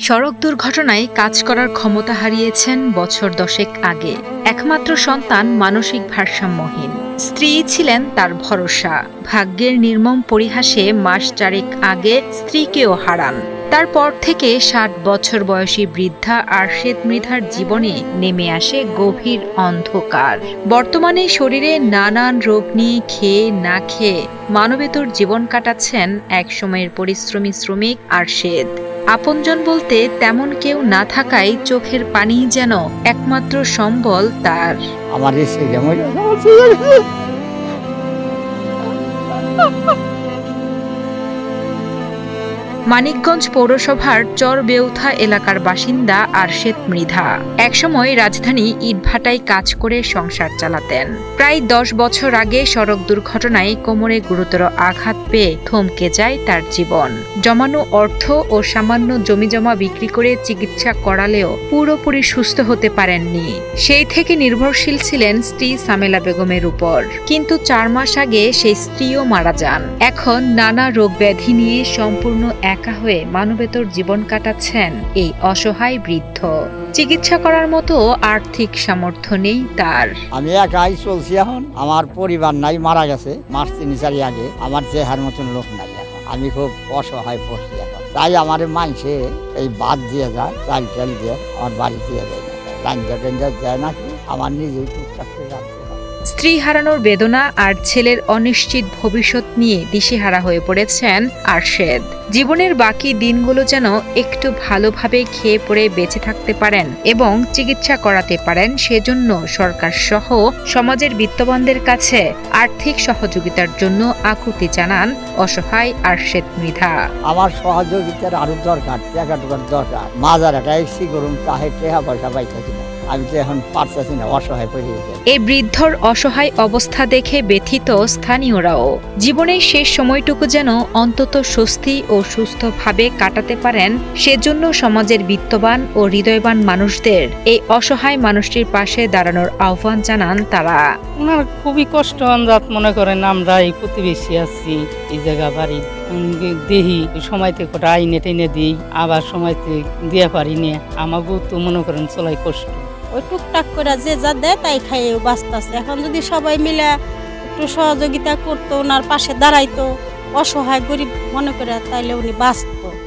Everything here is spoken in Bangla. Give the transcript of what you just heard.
সড়ক দুর্ঘটনায় কাজ করার ক্ষমতা হারিয়েছেন বছর 10 আগে। একমাত্র সন্তান মানসিক ভারসাম্যহীন। স্ত্রী ছিলেন তার ভরসা। ভাগ্যের নির্মম পরিহাসে মাস 4 আগে স্ত্রীকেও হারান। তারপর থেকে 60 বছর বয়সী বৃদ্ধা আরশেদ মৃধার জীবনে নেমে আসে গভীর অন্ধকার। বর্তমানে শরীরে নানান রোগ নিয়ে খেয়ে না খেয়ে মানবেতর জীবন কাটাচ্ছেন একসময়ের পরিশ্রমী শ্রমিক আরশেদ। আপনজন বলতে তেমন কেউ না থাকায় চোখের পানি যেন একমাত্র সম্বল তার। মানিকগঞ্জ পৌরসভার চরবেউথা এলাকার বাসিন্দা আরশেদ মৃধা একসময় রাজধানী ইটভাটায় কাজ করে সংসার চালাতেন। প্রায় 10 বছর আগে সড়ক দুর্ঘটনায় কোমরে গুরুতর আঘাত পেয়ে থমকে যায় তার জীবন। জমানো অর্থ ও সামান্য জমিজমা বিক্রি করে চিকিৎসা করালেও পুরোপুরি সুস্থ হতে পারেননি। সেই থেকে নির্ভরশীল ছিলেন স্ত্রী সামেলা বেগমের উপর। কিন্তু 4 মাস আগে সেই স্ত্রীও মারা যান। এখন নানা রোগ ব্যাধি নিয়ে সম্পূর্ণ একা হয়ে মানবেতর জীবন কাটাচ্ছেন এই অসহায় বৃদ্ধ। চিকিৎসা করার মতো আর্থিক সামর্থ্য নেই তার। আমি একাই চলছি এখন। আমার পরিবার নাই, মারা গেছে মাস 3-4 আগে। আমার চেহার মতন লোক নাই এখন। আমি খুব অসহায় পড়ছি এখন। তাই আমার মাইসে এই বাদ দিয়ে যায়, চাল চাল দিয়ে আমার বাড়ি দিয়ে দেয় না, লাঞ্জা টেঞ্জা দেয় নাকি, আমার নিজেই টুকটাক করে রাখতে। স্ত্রী হারানোর বেদনা আর ছেলের অনিশ্চিত ভবিষ্যৎ নিয়ে দিশেহারা হয়ে পড়েছেন আরশেদ। জীবনের বাকি দিনগুলো যেন একটু ভালোভাবে খেয়ে পড়ে বেঁচে থাকতে পারেন এবং চিকিৎসা করাতে পারেন, সেজন্য সরকার সহ সমাজের বিত্তবানদের কাছে আর্থিক সহযোগিতার জন্য আকুতি জানান অসহায় আরশেদ মৃধা। আমার সহযোগিতার আরো দরকার, টাকা দরকার। মাজার একটা এসি করুন, তাহে টাকা পয়সা পাইতেছি না। আমি তো এখন পারতেছি না, অসহায় পড়ে গেছে। এই বৃদ্ধর অসহায় অবস্থা দেখে ব্যথিত স্থানীয়রাও। জীবনের শেষ সময়টুকু যেন অন্তত স্বস্তি ও সুস্থভাবে কাটাতে পারেন, সেজন্য সমাজের বিত্তবান ও হৃদয়বান মানুষদের এই অসহায় মানুষটির পাশে দাঁড়ানোর আহ্বান জানান তারা। ওনার খুবই কষ্ট আন্দাজ মনে করেন। আমরা এই প্রতিবেশী আছি, এই জায়গা বাড়ি দেহি সময়তে কটা আইনে টেনে দিই, আবার সময়তে দিয়ে পারি নে। আমাকেও তো মনে করেন চলাই কষ্ট। ওই টুকটাক করে যে যা দেয় তাই খাইয়েও বাঁচতেছে। এখন যদি সবাই মিলে একটু সহযোগিতা করতো, ওনার পাশে দাঁড়াইতো, অসহায় গরিব মনে করে, তাইলে উনি বাঁচত।